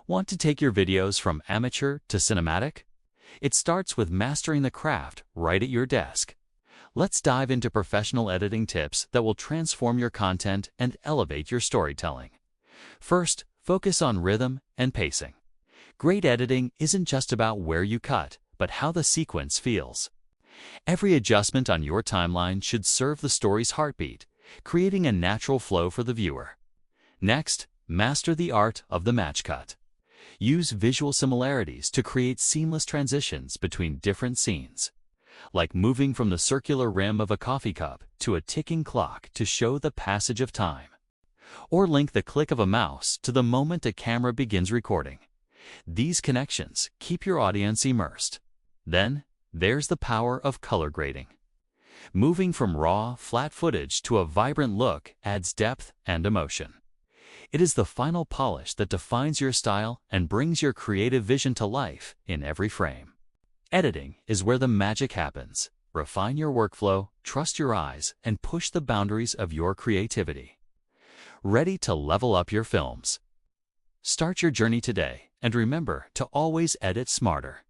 Want to take your videos from amateur to cinematic? It starts with mastering the craft right at your desk. Let's dive into professional editing tips that will transform your content and elevate your storytelling. First, focus on rhythm and pacing. Great editing isn't just about where you cut, but how the sequence feels. Every adjustment on your timeline should serve the story's heartbeat, creating a natural flow for the viewer. Next, master the art of the match cut. Use visual similarities to create seamless transitions between different scenes, like moving from the circular rim of a coffee cup to a ticking clock to show the passage of time. Or link the click of a mouse to the moment a camera begins recording. These connections keep your audience immersed. Then, there's the power of color grading. Moving from raw, flat footage to a vibrant look adds depth and emotion. It is the final polish that defines your style and brings your creative vision to life in every frame. Editing is where the magic happens. Refine your workflow, trust your eyes, and push the boundaries of your creativity. Ready to level up your films? Start your journey today, and remember to always edit smarter.